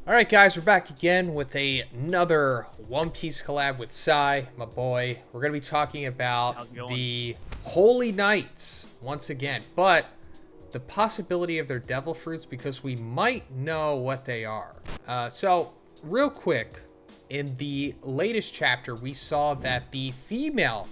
All right, guys, we're back again with another One Piece collab with Sai, my boy. We're going to be talking about the Holy Knights once again, but the possibility of their devil fruits because we might know what they are. So, real quick, in the latest chapter, we saw that the female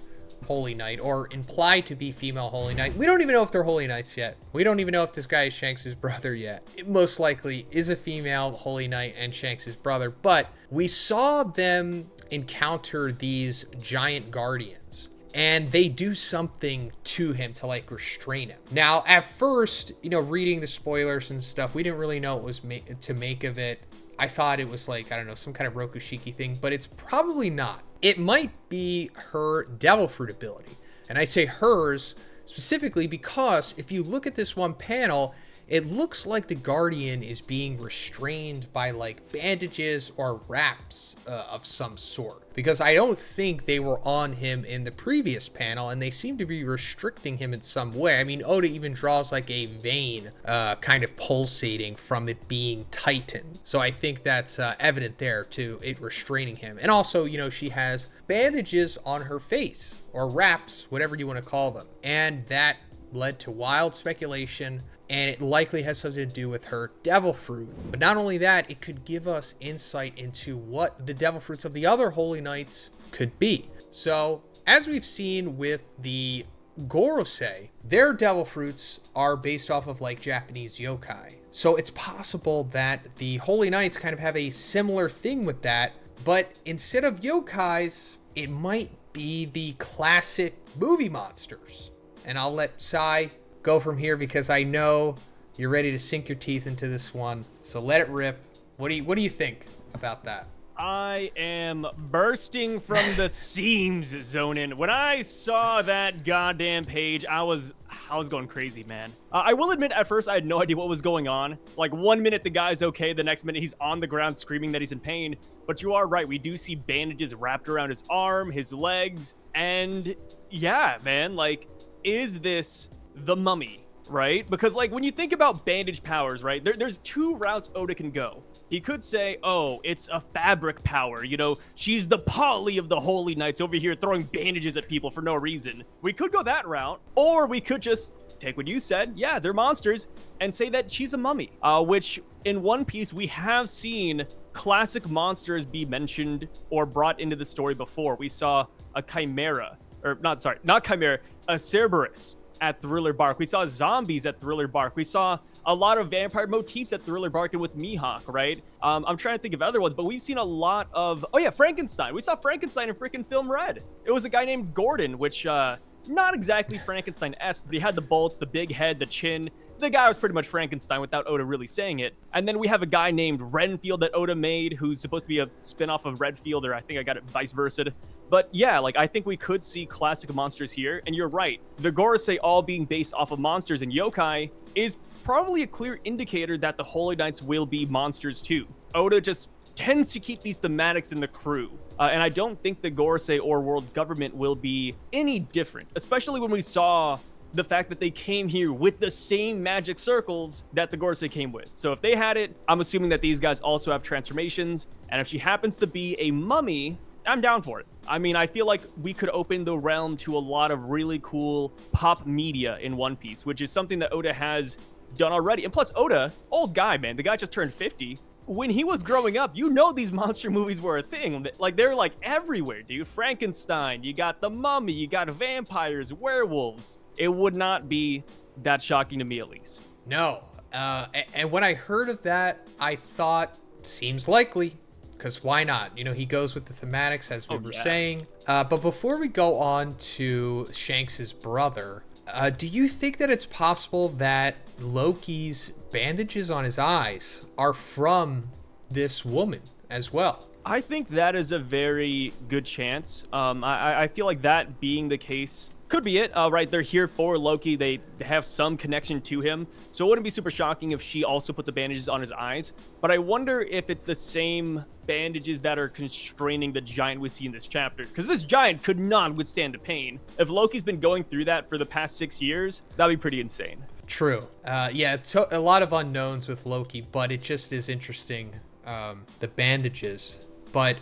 Holy Knight, or implied to be female Holy Knight. We don't even know if they're Holy Knights yet. We don't even know if this guy is Shanks' brother yet. It most likely is a female Holy Knight and Shanks' brother, but we saw them encounter these giant guardians, and they do something to him to like restrain him. Now, at first, reading the spoilers and stuff, we didn't really know what was to make of it. I thought it was like, I don't know, some kind of Rokushiki thing, but it's probably not. It might be her devil fruit ability. And I say hers specifically because if you look at this one panel, it looks like the Guardian is being restrained by like bandages or wraps of some sort. Because I don't think they were on him in the previous panel, and they seem to be restricting him in some way. I mean, Oda even draws like a vein kind of pulsating from it being tightened. So I think that's evident there to it restraining him. And also, she has bandages on her face, or wraps, whatever you want to call them. And that led to wild speculation, and it likely has something to do with her devil fruit. But not only that, it could give us insight into what the devil fruits of the other Holy Knights could be. So, as we've seen with the Gorosei, their devil fruits are based off of like Japanese yokai. So it's possible that the Holy Knights kind of have a similar thing with that, but instead of yokais, it might be the classic movie monsters. And I'll let Sai go from here because I know you're ready to sink your teeth into this one. So let it rip. What do you think about that? I am bursting from the seams, Zhoniin. When I saw that goddamn page, I was going crazy, man. I will admit, at first, I had no idea what was going on. Like, 1 minute, the guy's okay. The next minute, he's on the ground screaming that he's in pain. But you are right. We do see bandages wrapped around his arm, his legs. And, yeah, man, like, is this the mummy, right? Because, like, when you think about bandage powers, right, there's two routes Oda can go. He could say, oh, it's a fabric power. She's the Polly of the Holy Knights over here throwing bandages at people for no reason. We could go that route, or we could just take what you said, yeah, they're monsters, and say that she's a mummy, which in One Piece, we have seen classic monsters be mentioned or brought into the story before. We saw a chimera, a Cerberus at Thriller Bark. We saw zombies at Thriller Bark. We saw a lot of vampire motifs at Thriller Bark and with Mihawk, right? I'm trying to think of other ones, but we've seen a lot of... Oh yeah, Frankenstein. We saw Frankenstein in freaking Film Red. It was a guy named Gordon, which, not exactly Frankenstein-esque, but he had the bolts, the big head, the chin. The guy was pretty much Frankenstein without Oda really saying it. And then we have a guy named Renfield that Oda made, who's supposed to be a spin-off of Redfield, or I think I got it vice versa. But yeah, like, I think we could see classic monsters here. And you're right, the Gorosei all being based off of monsters and yokai is probably a clear indicator that the Holy Knights will be monsters too. Oda just tends to keep these thematics in the crew. And I don't think the Gorosei or world government will be any different, especially when we saw the fact that they came here with the same magic circles that the Gorosei came with. So if they had it, I'm assuming that these guys also have transformations. And if she happens to be a mummy, I'm down for it. I mean, I feel like we could open the realm to a lot of really cool pop media in One Piece, which is something that Oda has done already. And plus, Oda, old guy, man. The guy just turned 50. When he was growing up, these monster movies were a thing. Like, they're like everywhere, dude. Frankenstein, you got the mummy, you got vampires, werewolves. It would not be that shocking to me, at least. No. And when I heard of that, I thought, seems likely. Because why not? He goes with the thematics, as we were saying. But before we go on to Shanks' brother, do you think that it's possible that Loki's bandages on his eyes are from this woman as well? I think that is a very good chance. I feel like that being the case could be it, right? They're here for Loki. They have some connection to him. So it wouldn't be super shocking if she also put the bandages on his eyes. But I wonder if it's the same bandages that are constraining the giant we see in this chapter. Because this giant could not withstand the pain. If Loki's been going through that for the past 6 years, that'd be pretty insane. True. Yeah, a lot of unknowns with Loki, but it just is interesting the bandages. But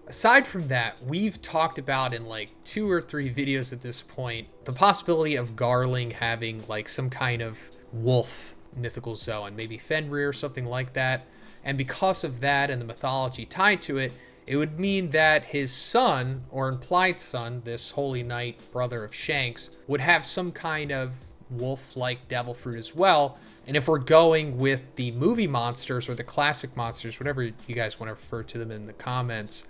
aside from that, we've talked about in like 2 or 3 videos at this point the possibility of Garling having like some kind of wolf mythical zone, maybe Fenrir or something like that. And because of that and the mythology tied to it, it would mean that his son, or implied son, this Holy Knight, brother of Shanks, would have some kind of wolf-like devil fruit as well. And if we're going with the movie monsters or the classic monsters, whatever you guys want to refer to them in the comments,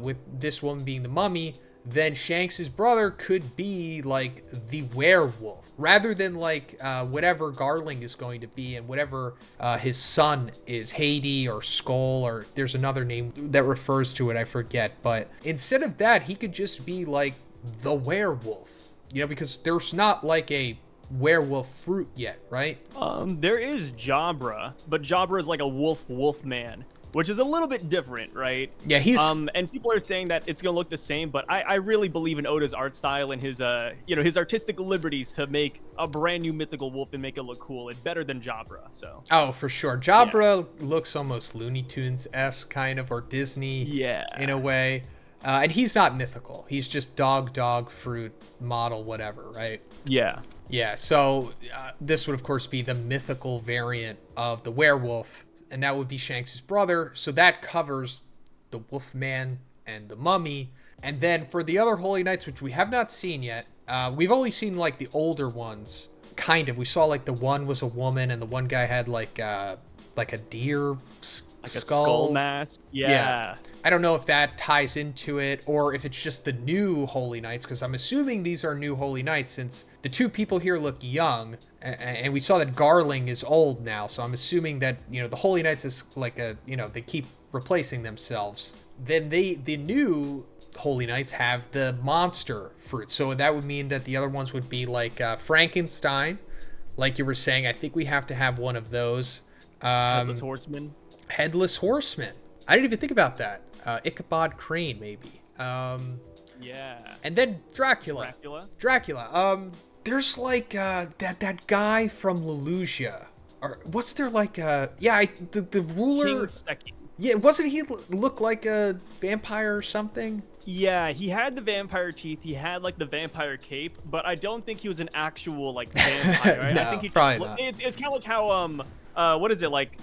with this one being the mummy, then Shanks' brother could be like the werewolf, rather than like whatever Garling is going to be, and whatever his son is, Hades or Skull, or there's another name that refers to it, I forget. But instead of that, he could just be like the werewolf, you know, because there's not like a werewolf fruit yet, right? There is Jabra, but Jabra is like a wolf man, which is a little bit different, right? Yeah, he's and people are saying that it's gonna look the same, but I really believe in Oda's art style and his his artistic liberties to make a brand new mythical wolf and make it look cool. It's better than Jabra, so. Oh, for sure. Jabra looks almost Looney Tunes-esque kind of, or Disney in a way. And he's not mythical. He's just dog, fruit, model, whatever, right? Yeah. Yeah, so this would, of course, be the mythical variant of the werewolf, and that would be Shanks' brother. So that covers the Wolfman and the Mummy. And then for the other Holy Knights, which we have not seen yet, we've only seen, like, the older ones, kind of. We saw, like, the one was a woman, and the one guy had, like a deer like skull. A skull mask. Yeah. I don't know if that ties into it or if it's just the new Holy Knights, because I'm assuming these are new Holy Knights since the 2 people here look young, and we saw that Garling is old now, so I'm assuming that, you know, the Holy Knights is like a, you know, they keep replacing themselves. Then the new Holy Knights have the monster fruit, so that would mean that the other ones would be like Frankenstein, like you were saying. I think we have to have one of those. Headless Horseman. Headless Horseman. I didn't even think about that. Ichabod Crane, maybe. Yeah. And then Dracula. There's like that guy from Lelusia. Or what's there like the ruler. King Seki. Yeah, wasn't he look like a vampire or something? Yeah, he had the vampire teeth. He had like the vampire cape, but I don't think he was an actual like vampire. Right? No, I think he probably not. It's kind of like how what is it like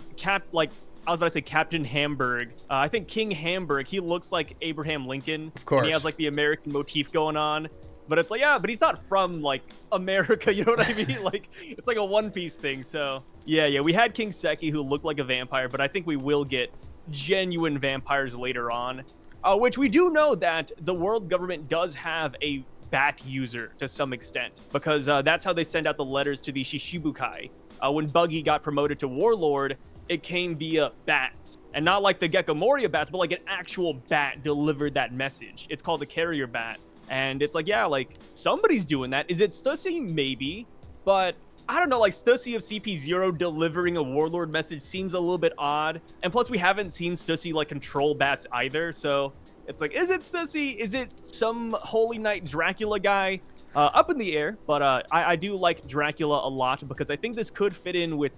I was about to say Captain Hamburg. I think King Hamburg, he looks like Abraham Lincoln. Of course. And he has like the American motif going on. But it's like, yeah, but he's not from like America, you know what I mean? Like, it's like a One Piece thing. So yeah, we had King Seki who looked like a vampire, but I think we will get genuine vampires later on. Which we do know that the world government does have a bat user to some extent, because that's how they send out the letters to the Shishibukai. When Buggy got promoted to Warlord, it came via bats, and not like the Gecko Moria bats, but like an actual bat delivered that message. It's called the carrier bat, and it's like, yeah, like somebody's doing that. Is it Stussy? Maybe, but I don't know, like Stussy of CP0 delivering a Warlord message seems a little bit odd, and plus we haven't seen Stussy like control bats either, so it's like, is it Stussy? Is it some Holy Knight Dracula guy? Up in the air, but I do like Dracula a lot, because I think this could fit in with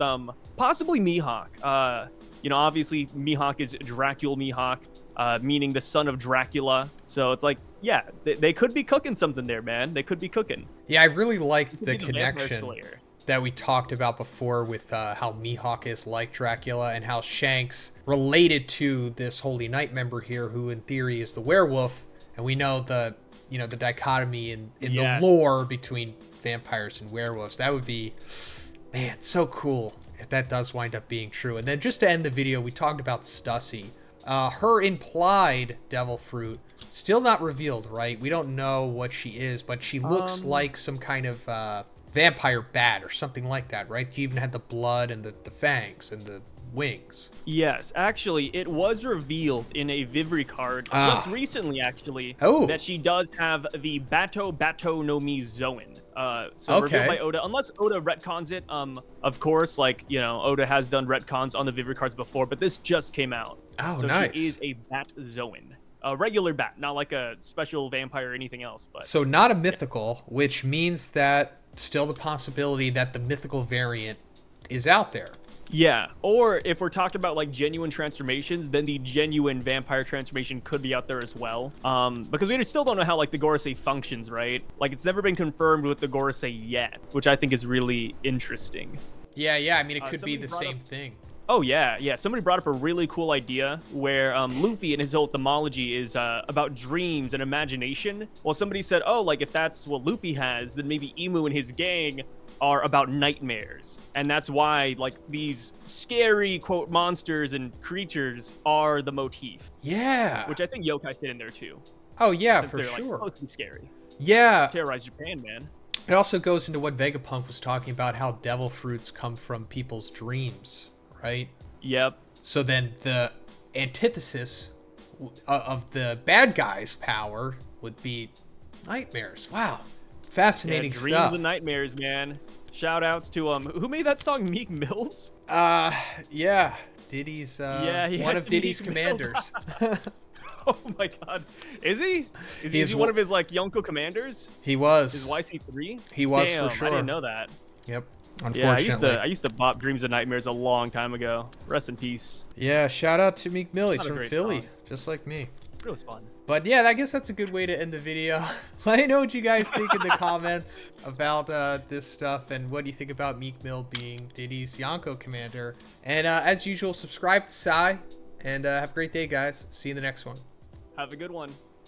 possibly Mihawk. You know, obviously Mihawk is Dracula Mihawk, meaning the son of Dracula. So it's like, yeah, they could be cooking something there, man. They could be cooking. Yeah, I really liked the connection that we talked about before with how Mihawk is like Dracula, and how Shanks related to this Holy Knight member here, who in theory is the werewolf, and we know the dichotomy in the lore between vampires and werewolves. That would be, man, so cool if that does wind up being true. And then just to end the video, we talked about Stussy. Her implied devil fruit, still not revealed, right? We don't know what she is, but she looks like some kind of vampire bat or something like that, right? She even had the blood and the fangs and the wings. Yes, actually, it was revealed in a Vivri card just recently, actually, that she does have the Bato no Mi Zoin. So revealed by Oda, unless Oda retcons it. Of course, like, you know, Oda has done retcons on the Vivri cards before, but this just came out. Oh, so nice. She is a Bat Zoin. A regular bat, not like a special vampire or anything else. But so not a mythical, which means that still the possibility that the mythical variant is out there. Yeah, or if we're talking about like genuine transformations, then the genuine vampire transformation could be out there as well. Because we still don't know how like the Gorosei functions, right? Like it's never been confirmed with the Gorosei yet, which I think is really interesting. Yeah. I mean, it could be the same thing. Oh yeah. Somebody brought up a really cool idea where Luffy and his whole etymology is about dreams and imagination. Well, somebody said, oh, like if that's what Luffy has, then maybe Emu and his gang are about nightmares, and that's why like these scary quote monsters and creatures are the motif. Yeah. Which I think yokai fit in there too. Oh yeah, since for they're, like, sure. supposed to be scary. Yeah. Terrorize Japan, man. It also goes into what Vegapunk was talking about, how devil fruits come from people's dreams, right? Yep. So then the antithesis of the bad guy's power would be nightmares. Wow. Fascinating dreams stuff. and nightmares, man. Shout outs to who made that song, Meek Mills? Yeah. Diddy's one of Diddy's commanders. Oh my god. Is he? Is he one of his like Yonko commanders? He was. His YC3? He was. Damn, for sure. I didn't know that. Yep. Unfortunately. Yeah, I used to bop Dreams and Nightmares a long time ago. Rest in peace. Yeah, shout out to Meek Mill. He's from Philly, song. just like me. It was fun. But yeah, I guess that's a good way to end the video. Let me know what you guys think in the comments about this stuff, and what do you think about Meek Mill being Diddy's Yonko commander. And as usual, subscribe to Sai, and have a great day, guys. See you in the next one. Have a good one.